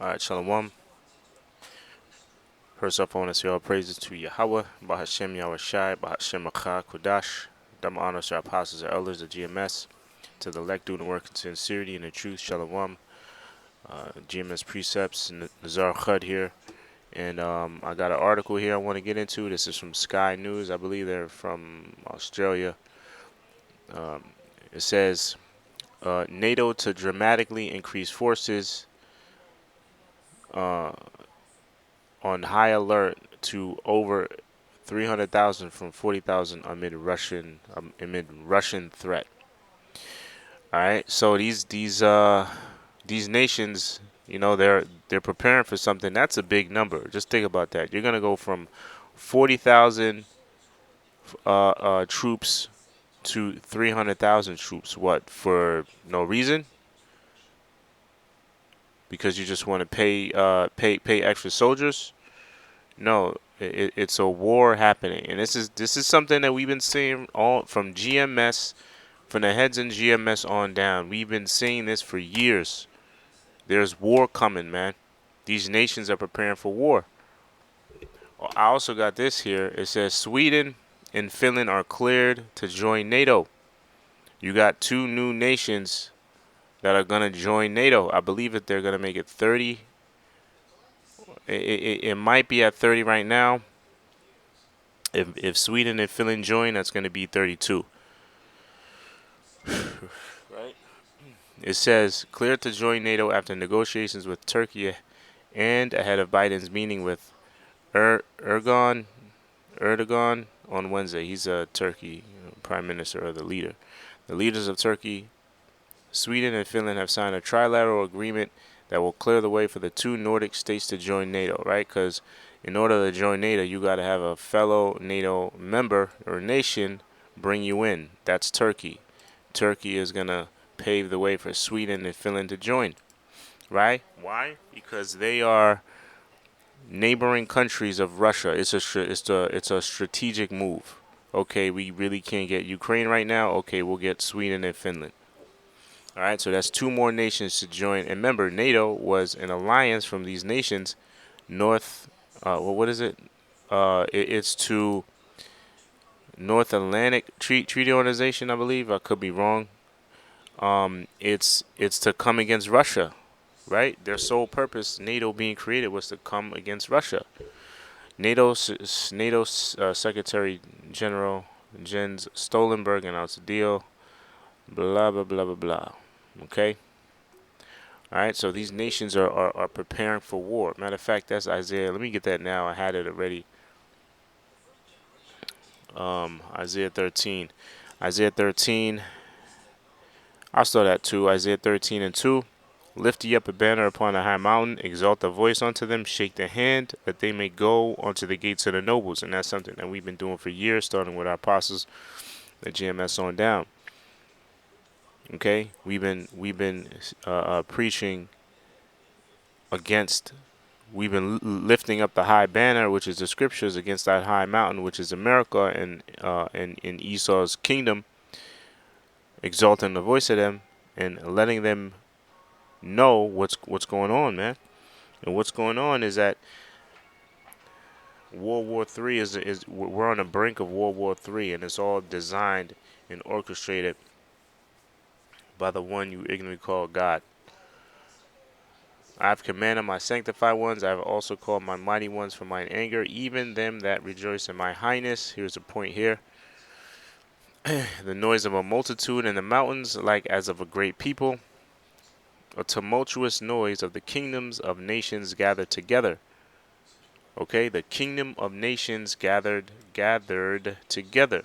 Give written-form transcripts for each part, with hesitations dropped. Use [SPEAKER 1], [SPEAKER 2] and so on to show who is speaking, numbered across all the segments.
[SPEAKER 1] Alright, shalawam. First off, I want to say all praises to Yahawah, bahasham, Yahawashi, bahasham, Kodash. Double honors to our apostles and elders of GMS, to the elect doing the work in sincerity and in truth, shalawam. GMS precepts, Nazar Khud here. And I got an article here I want to get into. This is from Sky News. I believe they're from Australia. Um, it says NATO to dramatically increase forces uh, on high alert to over 300,000 from 40,000 amid Russian threat. All right, so these nations, they're preparing for something. That's a big number. Just think about that. You're gonna go from 40,000 troops to 300,000 troops. What, for no reason? Because you just want to pay extra soldiers? No, it's a war happening, and this is something that we've been seeing all from GMS, from the heads in GMS on down. We've been seeing this for years. There's war coming, man. These nations are preparing for war. I also got this here. It says Sweden and Finland are cleared to join NATO. You got two new nations that are going to join NATO. I believe that they're going to make it 30. It might be at 30 right now. If Sweden and Finland join, that's going to be 32. Right? It says cleared to join NATO after negotiations with Turkey and ahead of Biden's meeting with Erdogan on Wednesday. He's a Turkey prime minister or the leader. The leaders of Turkey, Sweden, and Finland have signed a trilateral agreement that will clear the way for the two Nordic states to join NATO, right? Because in order to join NATO, you got to have a fellow NATO member or nation bring you in. That's Turkey. Turkey is going to pave the way for Sweden and Finland to join, right? Why? Because they are neighboring countries of Russia. It's a strategic move. Okay, we really can't get Ukraine right now. Okay, we'll get Sweden and Finland. All right, so that's two more nations to join. And remember, NATO was an alliance from these nations. North, what is it? It's to North Atlantic Treaty Organization, I believe. I could be wrong. It's to come against Russia, right? Their sole purpose, NATO being created, was to come against Russia. NATO Secretary General Jens Stoltenberg announced a deal. Blah blah blah blah blah. Okay. All right. So these nations are preparing for war. Matter of fact, that's Isaiah. Let me get that now. I had it already. Isaiah 13. Isaiah 13. I'll start at 2. Isaiah 13 and 2. Lift ye up a banner upon a high mountain, exalt the voice unto them, shake the hand, that they may go unto the gates of the nobles. And that's something that we've been doing for years, starting with our apostles, the GMS on down. Okay, we've been preaching against. We've been lifting up the high banner, which is the scriptures, against that high mountain, which is America and in Esau's kingdom, exalting the voice of them and letting them know what's going on, man. And what's going on is that World War III is we're on the brink of World War III, and it's all designed and orchestrated by the one you ignorantly call God. I have commanded my sanctified ones. I have also called my mighty ones from mine anger, even them that rejoice in my highness. Here's a point here. The noise of a multitude in the mountains, like as of a great people. A tumultuous noise of the kingdoms of nations gathered together. Okay, the kingdom of nations gathered together.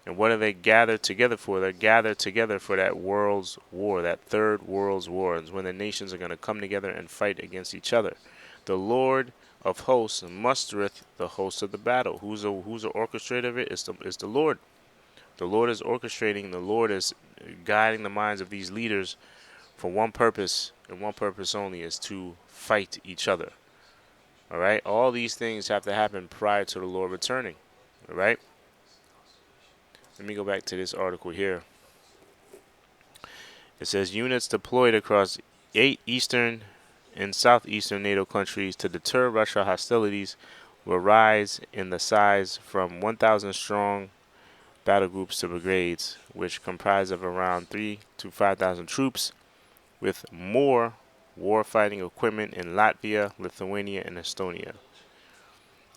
[SPEAKER 1] And what are they gathered together for? They're gathered together for that world's war, that third world's war, is when the nations are going to come together and fight against each other. The Lord of hosts mustereth the host of the battle. Who's the orchestrator of it? It's the Lord. The Lord is orchestrating. The Lord is guiding the minds of these leaders for one purpose, and one purpose only, is to fight each other. All right? All these things have to happen prior to the Lord returning. All right? Let me go back to this article here. It says units deployed across 8 eastern in southeastern NATO countries to deter Russia hostilities will rise in the size from 1,000 strong battle groups to brigades, which comprise of around 3 to 5,000 troops, with more war-fighting equipment in Latvia, Lithuania, and Estonia.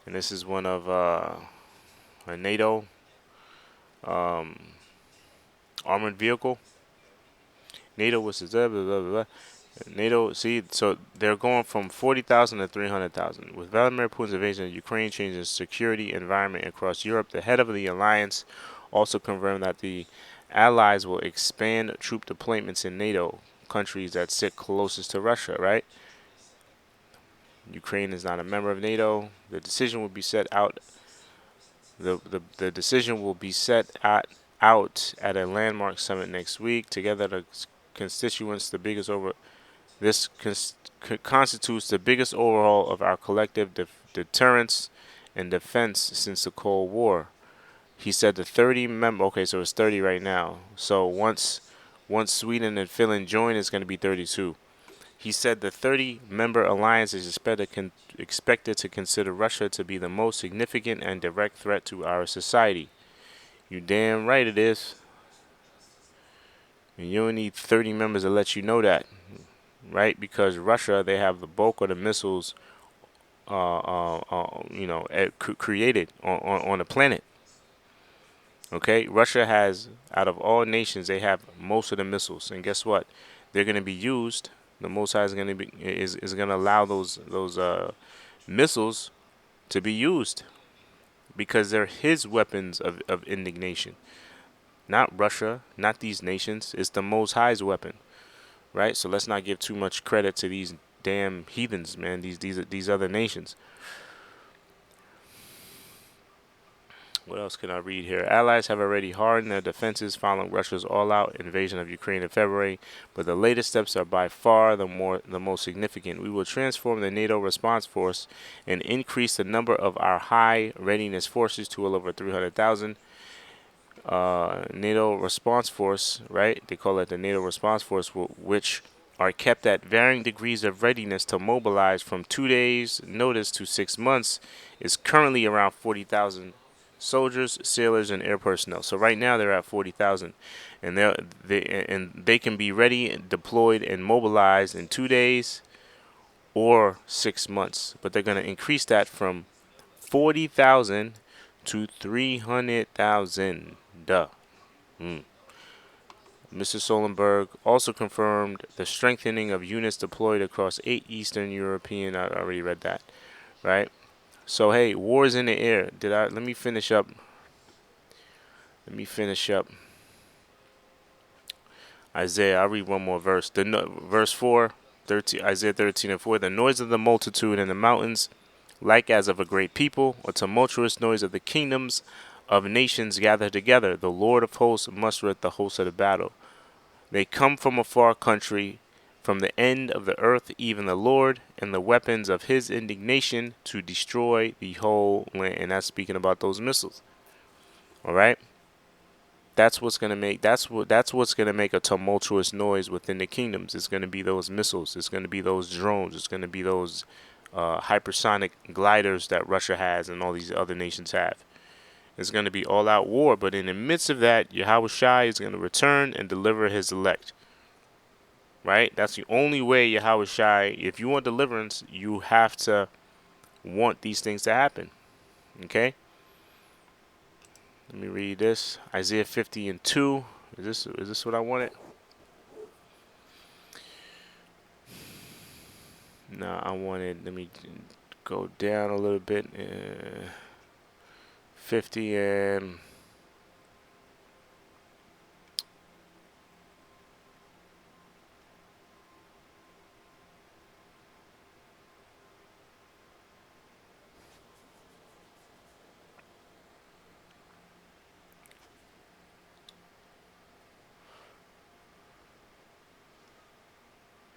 [SPEAKER 1] And this is one of a NATO um, armored vehicle. NATO was blah, blah, blah, blah. NATO, see, so they're going from 40,000 to 300,000. With Vladimir Putin's invasion of Ukraine changing the security environment across Europe, the head of the alliance also confirmed that the allies will expand troop deployments in NATO countries that sit closest to Russia, right? Ukraine is not a member of NATO. The decision will be set out. The decision will be set out at a landmark summit next week. Together, the constituents, the biggest over. This constitutes the biggest overhaul of our collective deterrence and defense since the Cold War. He said the 30 member. Okay, so it's 30 right now. So once Sweden and Finland join, it's going to be 32. He said the 30-member alliance is expected to consider Russia to be the most significant and direct threat to our society. You damn right it is. And you don't need 30 members to let you know that, right? Because Russia, they have the bulk of the missiles, created on the planet. Okay, Russia has, out of all nations, they have most of the missiles, and guess what? They're going to be used. The Most High is going to allow those missiles to be used because they're His weapons of indignation, not Russia, not these nations. It's the Most High's weapon, right? So let's not give too much credit to these damn heathens, man. These other nations. What else can I read here? Allies have already hardened their defenses following Russia's all-out invasion of Ukraine in February, but the latest steps are by far the most significant. We will transform the NATO response force and increase the number of our high readiness forces to well over 300,000. NATO response force, right? They call it the NATO response force, which are kept at varying degrees of readiness to mobilize from 2 days' notice to 6 months, is currently around 40,000. Soldiers, sailors, and air personnel. So right now they're at 40,000, and they can be ready, deployed, and mobilized in 2 days or 6 months. But they're going to increase that from 40,000 to 300,000. Mr. Solenberg also confirmed the strengthening of units deployed across 8 Eastern European. I already read that, right? So hey, war's in the air. Let me finish up. Isaiah, I'll read one more verse. Verse 4, 13, Isaiah 13 and 4. The noise of the multitude in the mountains, like as of a great people, a tumultuous noise of the kingdoms of nations gathered together. The Lord of hosts mustereth the hosts of the battle. They come from a far country, from the end of the earth, even the Lord, and the weapons of His indignation to destroy the whole land. And that's speaking about those missiles. All right. That's what's gonna make a tumultuous noise within the kingdoms. It's gonna be those missiles. It's gonna be those drones. It's gonna be those hypersonic gliders that Russia has and all these other nations have. It's gonna be all-out war. But in the midst of that, Yahawashi is gonna return and deliver His elect. Right? That's the only way Yahawashi, if you want deliverance, you have to want these things to happen. Okay? Let me read this. Isaiah 50 and 2. Is this what I wanted? No, I wanted, let me go down a little bit. 50 and...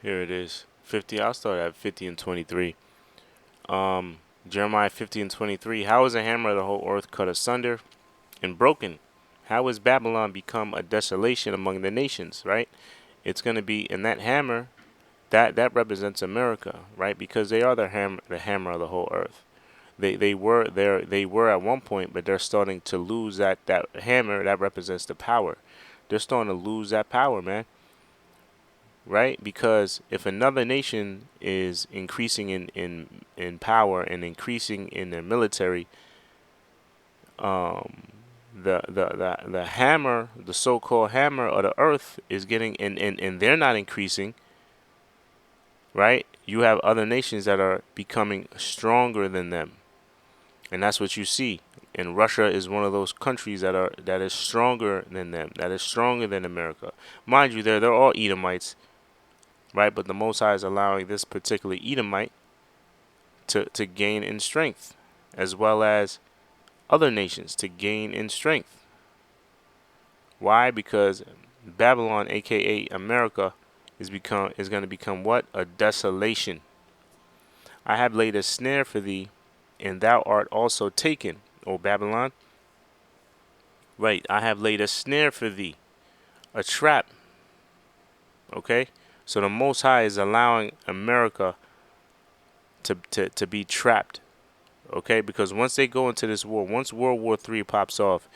[SPEAKER 1] Here it is. 50. I'll start at 50 and 23. Jeremiah 50 and 23. How is a hammer of the whole earth cut asunder and broken? How is Babylon become a desolation among the nations, right? It's going to be in that hammer that represents America, right? Because they are the hammer of the whole earth. They were there. They were at one point, but they're starting to lose that hammer that represents the power. They're starting to lose that power, man. Right? Because if another nation is increasing in power and increasing in their military, um, the hammer, the so-called hammer of the earth is getting, and they're not increasing, right? You have other nations that are becoming stronger than them, and that's what you see. And Russia is one of those countries that is stronger than them, that is stronger than America. Mind you, they're all Edomites, right? But the Most High is allowing this particular Edomite to gain in strength, as well as other nations to gain in strength. Why? Because Babylon, aka America, is going to become what? A desolation. I have laid a snare for thee, and thou art also taken, O Babylon. Right, I have laid a snare for thee, a trap. Okay? So the Most High is allowing America to be trapped. Okay? Because once they go into this war, once World War III pops off,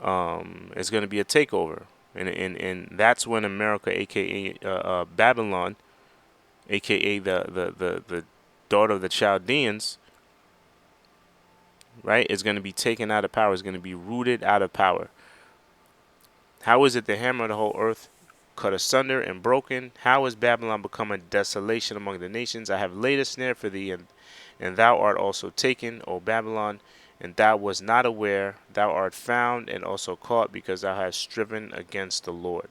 [SPEAKER 1] it's going to be a takeover. And that's when America, aka Babylon, aka the daughter of the Chaldeans, right, is going to be taken out of power, is going to be rooted out of power. How is it the hammer of the whole earth cut asunder and broken? How is Babylon become a desolation among the nations? I have laid a snare for thee, and thou art also taken, O Babylon, and thou wast not aware. Thou art found and also caught, because thou hast striven against the Lord.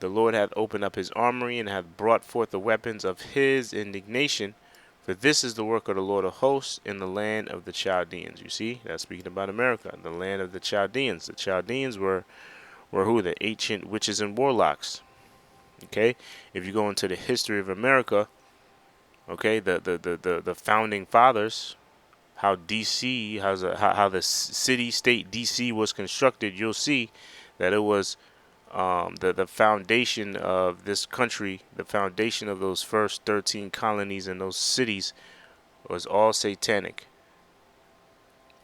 [SPEAKER 1] The Lord hath opened up his armory, and hath brought forth the weapons of his indignation. For this is the work of the Lord of hosts in the land of the Chaldeans. You see, that's speaking about America, the land of the Chaldeans. The Chaldeans were who? The ancient witches and warlocks. Okay, if you go into the history of America, okay, the founding fathers, how DC, how the city state DC was constructed, you'll see that it was the foundation of this country, the foundation of those first 13 colonies and those cities was all satanic.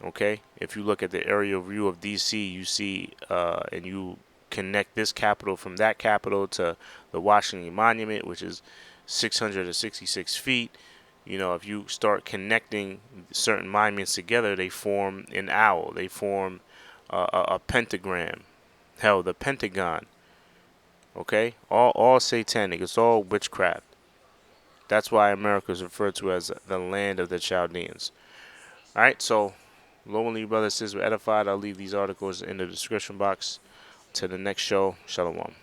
[SPEAKER 1] Okay, if you look at the aerial view of DC, you see and you connect this capital from that capital to the Washington Monument, which is 666 feet. You know, if you start connecting certain monuments together, they form an owl. They form a pentagram. Hell, the Pentagon. Okay, all satanic. It's all witchcraft. That's why America is referred to as the land of the Chaldeans. All right, so lonely brothers and sisters were edified. I'll leave these articles in the description box. To the next show, shalawam.